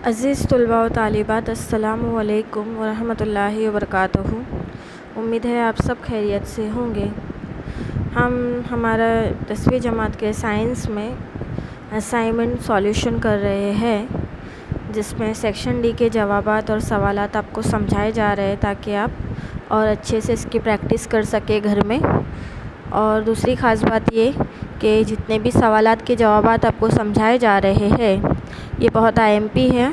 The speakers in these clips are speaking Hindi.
अज़ीज़ तलबा व तालिबात, अस्सलामु अलैकुम व रहमतुल्लाहि व बरकातुहू। उम्मीद है आप सब खैरियत से होंगे। हम हमारा 10वीं जमात के साइंस में असाइनमेंट सॉल्यूशन कर रहे हैं, जिसमें सेक्शन डी के जवाबात और सवालात आपको समझाए जा रहे हैं ताकि आप और अच्छे से इसकी प्रैक्टिस कर सके घर में। और दूसरी ख़ास बात ये कि जितने भी सवालात के जवाबात आपको समझाए जा रहे हैं ये बहुत आईएमपी है।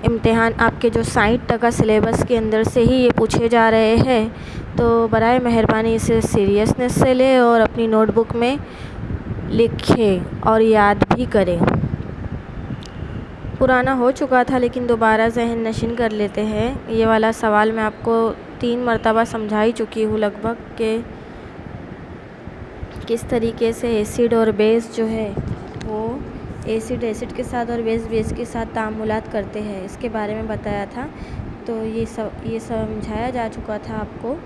इम्तिहान आपके जो 60% सिलेबस के अंदर से ही ये पूछे जा रहे हैं, तो बराए मेहरबानी इसे सीरियसनेस से लें और अपनी नोटबुक में लिखें और याद भी करें। पुराना हो चुका था लेकिन दोबारा जहन नशीन कर लेते हैं। ये वाला सवाल मैं आपको 3 मरतबा समझा ही चुकी हूँ लगभग, कि किस तरीके से एसिड और बेस जो है वो एसिड एसिड के साथ और बेस बेस के साथ तामुलात करते हैं, इसके बारे में बताया था। तो ये समझाया जा चुका था आपको।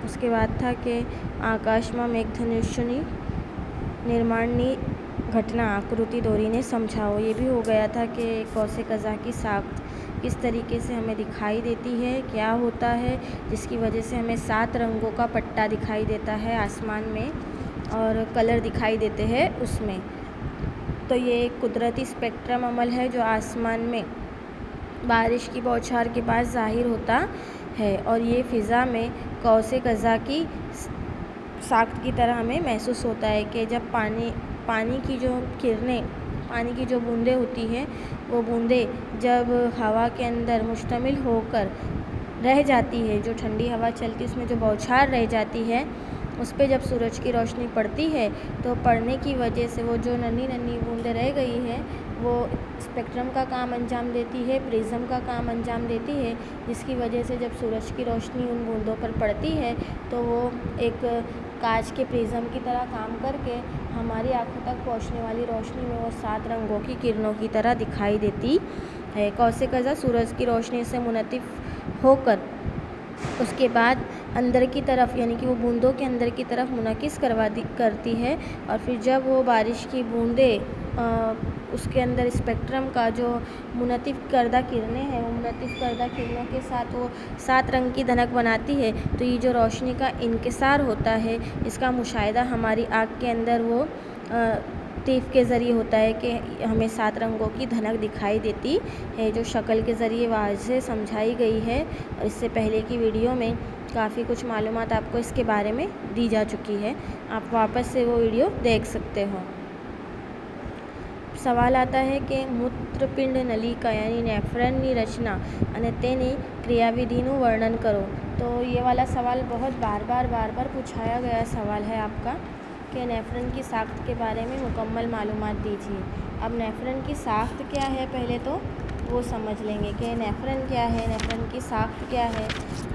उसके बाद था कि आकाशमा मेघधनुषनी निर्माणी घटना आकृति दोरी ने समझाओ। ये भी हो गया था कि कौसे कज़ा की साख्त किस तरीके से हमें दिखाई देती है, क्या होता है जिसकी वजह से हमें 7 रंगों का पट्टा दिखाई देता है आसमान में और कलर दिखाई देते हैं उसमें। तो ये एक कुदरती स्पेक्ट्रम अमल है जो आसमान में बारिश की बौछार के पास ज़ाहिर होता है, और ये फ़िज़ा में कौसे कज़ा की साख्त की तरह हमें महसूस होता है कि जब पानी की जो किरणें, पानी की जो बूंदें होती हैं, वो बूंदें जब हवा के अंदर मुश्तमिल होकर रह जाती है, जो ठंडी हवा चलती है उसमें जो बौछार रह जाती है, उस पर जब सूरज की रोशनी पड़ती है तो पड़ने की वजह से वो जो नन्ही नन्ही बूंदें रह गई हैं वो स्पेक्ट्रम का काम अंजाम देती है, प्रिज्म का काम अंजाम देती है, जिसकी वजह से जब सूरज की रोशनी उन बूंदों पर पड़ती है तो वो एक कांच के प्रिज्म की तरह काम करके हमारी आँखों तक पहुँचने वाली रोशनी में वो 7 रंगों की किरणों की तरह दिखाई देती है। कौसे कज़ा सूरज की रोशनी से मुनतिफ़ होकर उसके बाद अंदर की तरफ, यानी कि वो बूंदों के अंदर की तरफ मुनकिस करती है, और फिर जब वो बारिश की बूंदें उसके अंदर स्पेक्ट्रम का जो मुनतिफ़ करदा किरणें हैं, वो मुनतिफ़ करदा किरणों के साथ वो 7 रंग की धनक बनाती है, तो ये जो रोशनी का इनकिसार होता है इसका मुशाहिदा हमारी आँख के अंदर वो तीफ़ के ज़रिए होता है कि हमें 7 रंगों की धनक दिखाई देती है, जो शक्ल के ज़रिए वाज़ेह से समझाई गई है। और इससे पहले की वीडियो में काफ़ी कुछ मालूमात आपको इसके बारे में दी जा चुकी है, आप वापस से वो वीडियो देख सकते हो। सवाल आता है कि मूत्रपिंड नलिका यानी नेफ्रॉन की रचना અને તેની क्रियाविधिનું वर्णन करो। तो ये वाला सवाल बहुत बार बार पूछाया गया सवाल है आपका कि नेफ्रॉन की साख्त के बारे में मुकम्मल मालूमात दीजिए। अब नेफ्रॉन की साख्त क्या है पहले तो वो समझ लेंगे कि नेफ्रॉन क्या है, नेफ्रॉन की साख्त क्या है।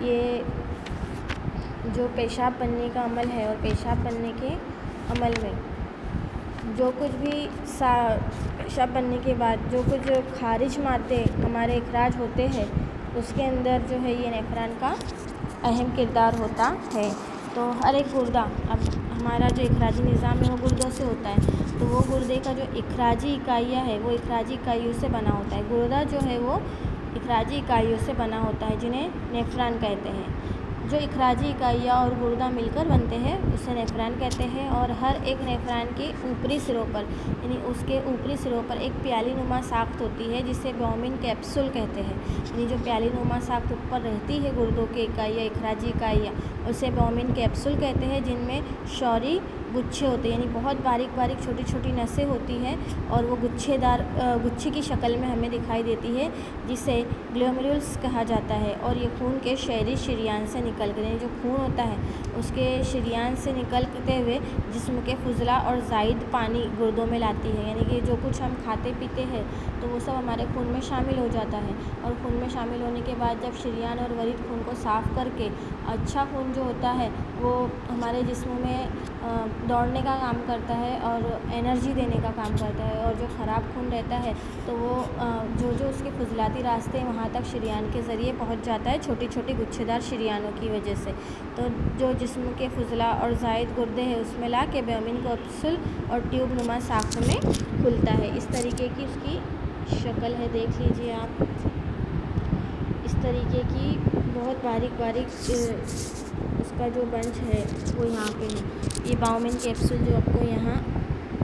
ये जो पेशाब बनने का अमल है, और पेशाब बनने के अमल में जो कुछ भी पेशाब बनने के बाद जो कुछ खारिज मादे हमारे इखराज होते हैं, उसके अंदर जो है ये नेफ्रॉन का अहम किरदार होता है। तो हर एक गुर्दा, अब हमारा जो इखराजी निज़ाम है वो गुर्दों से होता है, तो वो गुर्दे का जो इखराजी इकाइयाँ है वो इखराजी इकाइयों से बना होता है। गुर्दा जो है वो इखराजी इकाइयों से बना होता है, जिन्हें नेफ्रॉन कहते हैं। जो इखराजी इकाइयाँ और गुर्दा मिलकर बनते हैं उसे नेफ्रॉन कहते हैं। और हर एक नेफ्रॉन के ऊपरी सिरों पर, यानी उसके ऊपरी सिरों पर एक प्याली नुमा साख्त होती है जिसे ब्योमिन कैप्सूल कहते हैं। यानी जो प्याली नुमा साख्त ऊपर रहती है गुर्दों की इकाइयाँ, इखराजी इकाइयाँ, उसे ब्योमिन कैप्सूल कहते हैं, जिनमें शौरी गुच्छे होते हैं, यानी बहुत बारीक बारीक छोटी छोटी नसें होती हैं, और वो गुच्छेदार गुच्छे की शक्ल में हमें दिखाई देती है, जिसे ग्लोमेरुल्स कहा जाता है। और ये खून के शहरी शरियान से निकल कर, यानी जो खून होता है उसके शरियान से निकलते हुए जिस्म के फुजला और ज़ायद पानी गुर्दों में लाती है। यानी कि जो कुछ हम खाते पीते हैं तो वो सब हमारे खून में शामिल हो जाता है, और खून में शामिल होने के बाद जब शरियान और वरीद खून को साफ़ करके अच्छा खून जो होता है वो हमारे जिस्म में दौड़ने का काम करता है और एनर्जी देने का काम करता है। और जो ख़राब खून रहता है तो वो जो उसके फुजलाती रास्ते हैं वहाँ तक शरीयान के ज़रिए पहुँच जाता है, छोटी छोटी गुच्छेदार शरीयानों की वजह से। तो जो जिस्म के फुजला और ज़ायद गुर्दे हैं उसमें ला के बेमिन कैप्सूल और ट्यूब नुमा साख्त में खुलता है। इस तरीके की उसकी शक्ल है, देख लीजिए आप। इस तरीके की बहुत बारीक बारीक उसका जो बंच है वो यहाँ पे है। ये बाउमिन कैप्सूल जो आपको यहाँ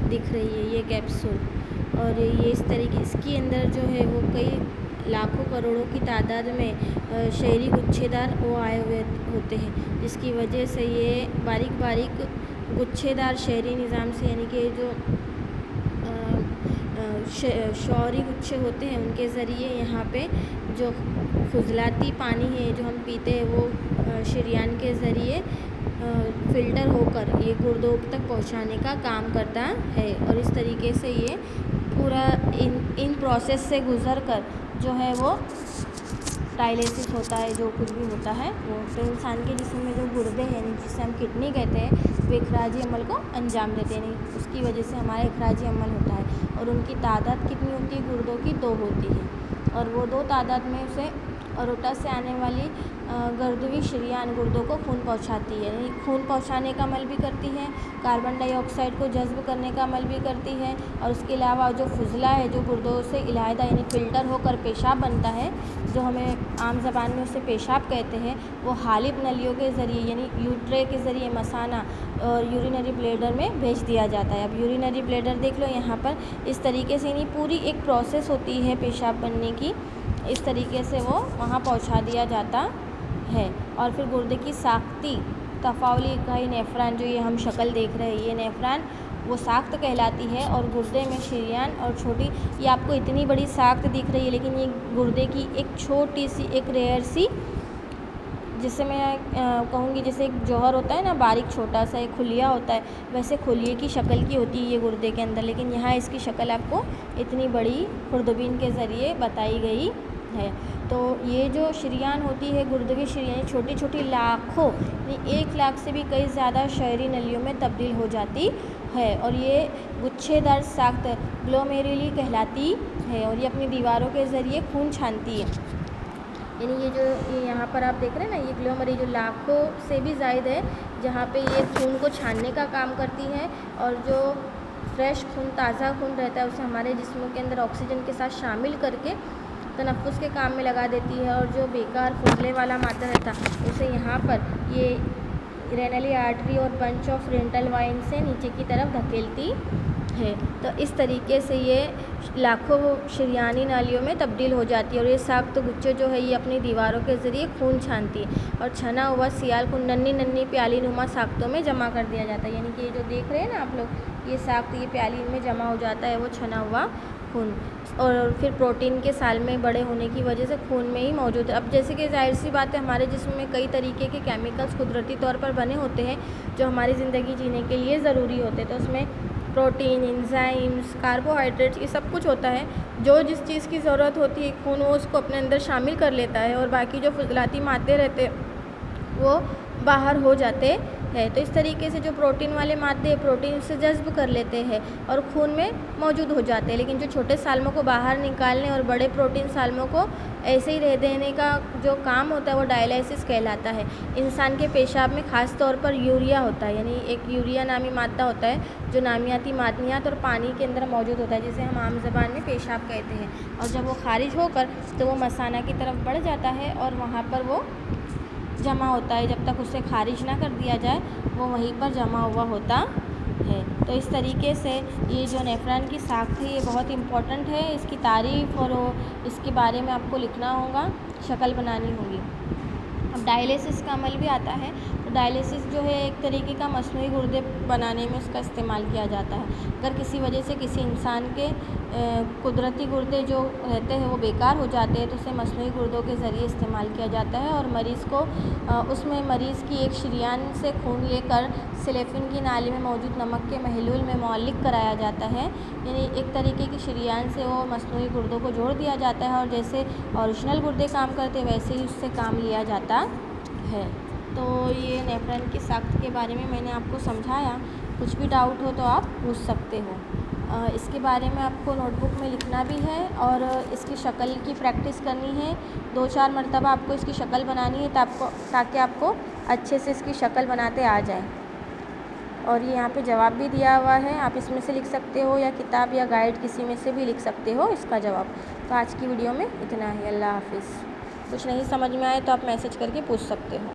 दिख रही है, ये कैप्सूल। और ये इस तरीके इसके अंदर जो है वो कई लाखों करोड़ों की तादाद में शहरी गुच्छेदार वो आए हुए होते हैं, जिसकी वजह से ये बारीक बारीक गुच्छेदार शहरी निज़ाम से, यानी कि जो शौरी गुच्छे होते हैं उनके ज़रिए यहाँ पे जो फुजलाती पानी है जो हम पीते हैं वो शरीयान के ज़रिए फ़िल्टर होकर ये गुर्दों तक पहुँचाने का काम करता है। और इस तरीके से ये पूरा इन प्रोसेस से गुज़र कर जो है वो डायलिसिस होता है, जो कुछ भी होता है वो। तो इंसान के जिस्म में जो गुर्दे हैं जिसे हम किडनी कहते हैं वो इखराजी अमल को अंजाम देते हैं, उसकी वजह से हमारा इखराजी अमल होता है। और उनकी तादाद कितनी होती है? गुर्दों की 2 होती है। और वो 2 तादाद में उसे अरोटा से आने वाली गर्दवी शरीयान गुर्दों को खून पहुंचाती है, यानी खून पहुंचाने का अमल भी करती है, कार्बन डाइऑक्साइड को जज्ब करने का अमल भी करती है। और उसके अलावा जो फुजला है जो गुर्दों से इलायदा यानी फ़िल्टर होकर पेशाब बनता है, जो हमें आम ज़बान में उसे पेशाब कहते हैं, वो हालिब नलियों के ज़रिए यानी यूट्रे के ज़रिए मसाना और यूरिनरी ब्लैडर में भेज दिया जाता है। अब यूरिनरी ब्लैडर देख लो यहाँ पर, इस तरीके से यानी पूरी एक प्रोसेस होती है पेशाब बनने की, इस तरीके से वो वहाँ पहुँचा दिया जाता है। और फिर गुर्दे की साख्ती तफावली इकाई नेफ्रॉन, जो ये हम शक्ल देख रहे हैं, ये नेफ्रॉन वो साख्त कहलाती है। और गुर्दे में शरीयान और छोटी, ये आपको इतनी बड़ी साख्त दिख रही है, लेकिन ये गुर्दे की एक छोटी सी एक रेयर सी, जिसे मैं कहूँगी जैसे एक जौहर होता है ना, बारीक छोटा सा एक खुलिया होता है, वैसे खुलिए की शक्ल की होती है ये गुर्दे के अंदर। लेकिन यहाँ इसकी शक्ल आपको इतनी बड़ी खुर्दबीन के ज़रिए बताई गई है। तो ये जो शरीयान होती है गुर्दे की शरीयान छोटी छोटी लाखों यानी 1 लाख से भी कई ज़्यादा शहरी नलियों में तब्दील हो जाती है। और ये गुच्छेदार साख्त ग्लोमेरुली कहलाती है। और ये अपनी दीवारों के ज़रिए खून छानती है, यानी ये जो ये यहाँ पर आप देख रहे हैं ना, ये ग्लोमेरुली जो लाखों से भी ज़्यादा है, जहाँ पे ये खून को छानने का काम करती है। और जो फ्रेश खून, ताज़ा खून रहता है उसे हमारे जिस्मों के अंदर ऑक्सीजन के साथ शामिल करके तनफ़ुस के काम में लगा देती है। और जो बेकार फुजले वाला मादा रहता है उसे यहाँ पर ये रेनली आर्टरी और बंच ऑफ रेंटल वाइन से नीचे की तरफ धकेलती है। तो इस तरीके से ये लाखों शरीयानी नालियों में तब्दील हो जाती है। और ये साख्त गुच्छे जो है ये अपनी दीवारों के ज़रिए खून छानती है और छना हुआ सियाल को नन्ही नन्ही प्याली नुमा साख्तों में जमा कर दिया जाता है। यानी कि ये जो देख रहे हैं ना आप लोग, ये साख्त ये प्याली में जमा हो जाता है वो छना हुआ खून। और फिर प्रोटीन के साल में बड़े होने की वजह से खून में ही मौजूद है। अब जैसे कि जाहिर सी बात है, हमारे जिस्म में कई तरीके के केमिकल्स कुदरती तौर पर बने होते हैं जो हमारी ज़िंदगी जीने के लिए ज़रूरी होते हैं। तो उसमें प्रोटीन, एंजाइम्स, कार्बोहाइड्रेट्स, ये सब कुछ होता है। जो जिस चीज़ की ज़रूरत होती है खून वो उसको अपने अंदर शामिल कर लेता है, और बाकी जो फजलाती मादे रहते वो बाहर हो जाते हैं। तो इस तरीके से जो प्रोटीन वाले मादे प्रोटीन उसे जज्ब कर लेते हैं और खून में मौजूद हो जाते हैं। लेकिन जो छोटे साल्मों को बाहर निकालने और बड़े प्रोटीन साल्मों को ऐसे ही रह देने का जो काम होता है वो डायलिसिस कहलाता है। इंसान के पेशाब में ख़ास तौर पर यूरिया होता है, यानी एक यूरिया नामी मादा होता है जो नामियाती मादनियात और पानी के अंदर मौजूद होता है, जिसे हम आम ज़बान में पेशाब कहते हैं। और जब वो खारिज होकर तो वो मसाना की तरफ बढ़ जाता है और वहाँ पर वो जमा होता है। जब तक उसे खारिज ना कर दिया जाए वो वहीं पर जमा हुआ होता है। तो इस तरीके से ये जो नेफ्रॉन की साख्त है ये बहुत इम्पोर्टेंट है। इसकी तारीफ़ और इसके बारे में आपको लिखना होगा, शक्ल बनानी होगी। अब डायलिसिस का अमल भी आता है। तो डायलिसिस जो है एक तरीके का मसनूई गुर्दे बनाने में उसका इस्तेमाल किया जाता है। अगर किसी वजह से किसी इंसान के कुदरती गुर्दे जो रहते हैं वो बेकार हो जाते हैं तो उसे मसनूई गुर्दों के ज़रिए इस्तेमाल किया जाता है। और मरीज़ को उसमें मरीज़ की एक शरीयान से खून लेकर सिलेफिन की नाली में मौजूद नमक के महलूल में मुअल्लिक कराया जाता है, यानी एक तरीके की शरीयान से वो मसनूई गुर्दों को जोड़ दिया जाता है और जैसे ओरिजिनल गुर्दे काम करते वैसे ही उससे काम लिया जाता है। तो ये नेफ्रॉन की साख्त के बारे में मैंने आपको समझाया। कुछ भी डाउट हो तो आप पूछ सकते हो। इसके बारे में आपको नोटबुक में लिखना भी है और इसकी शक्ल की प्रैक्टिस करनी है। 2-4 मरतबा आपको इसकी शक्ल बनानी है ताकि आपको अच्छे से इसकी शक्ल बनाते आ जाए। और ये यहाँ पे जवाब भी दिया हुआ है, आप इसमें से लिख सकते हो या किताब या गाइड किसी में से भी लिख सकते हो इसका जवाब। तो आज की वीडियो में इतना ही। अल्लाह हाफिज़। कुछ नहीं समझ में आए तो आप मैसेज करके पूछ सकते हो।